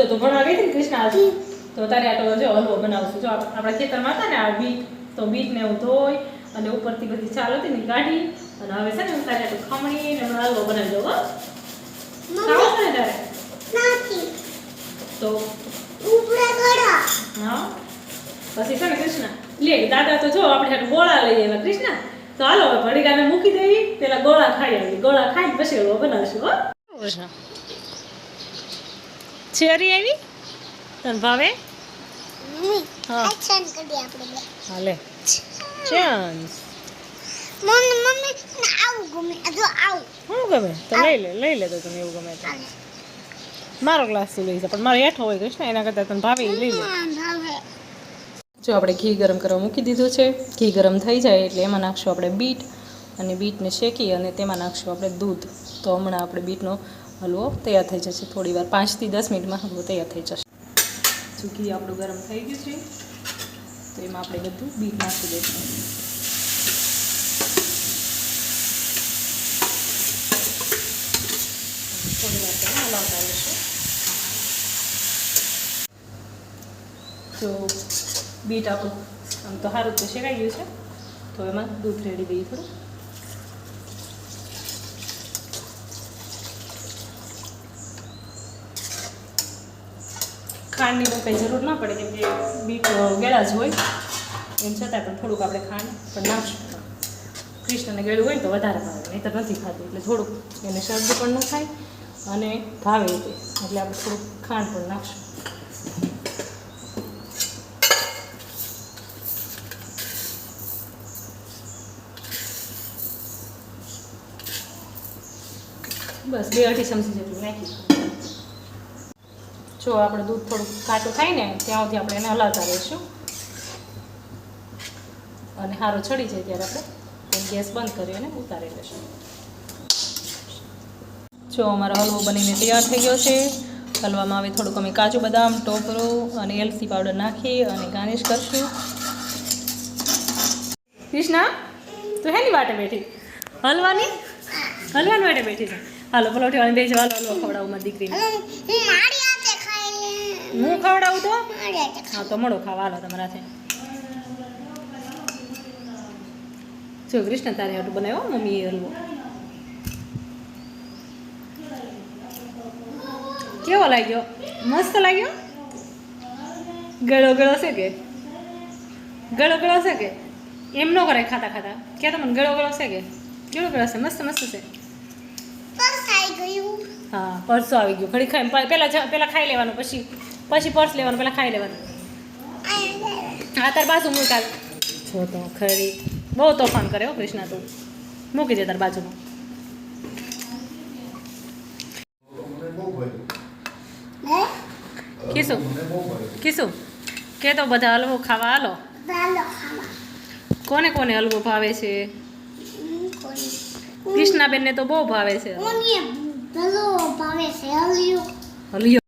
તો ભણવા ગઈ હતી ને કૃષ્ણ આજ તો તારે આ તો જો હલવો બનાવશું જો આપણા ખેતરમાં હતા ને આ બીટ તો બીટને હું ધોઈ અને ઉપરથી બધી છાલ હતી ને કાઢી અને હવે છે ને હું તારે તો ખમણી ને હલવો બનાવી દઉં હો ખાવો છે ને તારે તો હા પછી છે ને કૃષ્ણ લે દાદા તો જો આપણે હાટુ ગોળા લઈ આવ્યા કૃષ્ણ તો હાલો હવે ભડીકાને મૂકી દેવી પેલા ગોળા ખાઈ આવી ગોળા ખાઈ પછી હલવો બનાવશું હો કૃષ્ણ ચેરી આવી તને ભાવે હા હાલે ચાન્સ મમ્મી આવું ગમે જો આવું શું ગમે તો લઈ લે તો તને એવું ગમે તો મારો ગ્લાસ તો લઈ જા પણ મારો હેઠો હોય કૃષ્ણ એના કરતાં તને ભાવે એ લઈ લે જો આપણે ઘી ગરમ કરવા મૂકી દીધું છે ઘી ગરમ થઈ જાય એટલે એમાં નાખશું આપણે બીટ અને બીટને શેકી અને તેમાં નાખશું આપણે દૂધ તો હમણાં આપણે બીટનો હલવો તૈયાર થઈ જશે થોડી વાર 5 થી 10 મિનિટમાં હલવો તૈયાર થઈ જશે જો ઘી આપણું ગરમ થઈ ગયું છે તો એમાં આપણે બધું બીટ નાખી દઈશું થોડી વાર તેને હલાવતા રહીશું જો બીટ આપણું આમ તો સારું તો શેકાઈ ગયું છે તો એમાં દૂધ રેડી દઈએ થોડું ખાંડની તો કંઈ જરૂર ના પડે કેમ કે બીટ ગળા જ હોય એમ છતાં પણ થોડુંક આપણે ખાંડ પણ નાખશું કૃષ્ણને ગળ્યું હોય ને તો વધારે ભાવે નહીં તો નથી ખાતું એટલે થોડુંક એને શરદી પણ ન થાય અને ભાવે એટલે આપણે થોડુંક ખાંડ પણ નાખશું બસ 2-2.5 ચમચી જેટલું નાખી જો આપણે દૂધ થોડુંક કાચું થાય ને ત્યાં સુધી આપણે એને હલાવતા રહીશું અને સારું ચડી જાય ત્યારે આપણે ગેસ બંધ કરી અને ઉતારી લઈશું જો અમારો હલવો બનીને તૈયાર થઈ ગયો છે હલવામાં હવે થોડુંક અમે કાજુ બદામ ટોપરું અને એલચી પાવડર નાખી અને ગાર્નિશ કરશું કૃષ્ણા તું હેની વાટે બેઠી હલવાની વાટે બેઠી છે હાલો પલોઠી વાળી બેસી હાલો હલવો ખવડાવું મારી દીકરીને હું ખવડાવું તો હા તો મળો ખાવા હાલો તમારાથી જો કૃષ્ણ તારે હાટું બનાવ્યો મમ્મીએ હલવો કેવો લાગ્યો મસ્ત લાગ્યો ગળો છે કે ગળો છે કે એમ ન કરાય ખાતા ખાતા કે તમને ગળો છે કે કેવો ગળો છે મસ્ત છે હા પરસો આવી ગયું ઘડી ખાઈ પહેલાં ખાઈ લેવાનું પછી પર્સ લેવાનું પહેલાં ખાઈ લેવાનું હા તાર બાજુ મૂક કાલ જો તો ખરી બહુ તોફાન કરે હો કૃષ્ણા તું મૂકી દે તાર બાજુમાં કીશું કે તો બધા હલવો ખાવા હાલો કોને કોને હલવો ભાવે છે કૃષ્ણાબેનને તો બહુ ભાવે છે હલિયો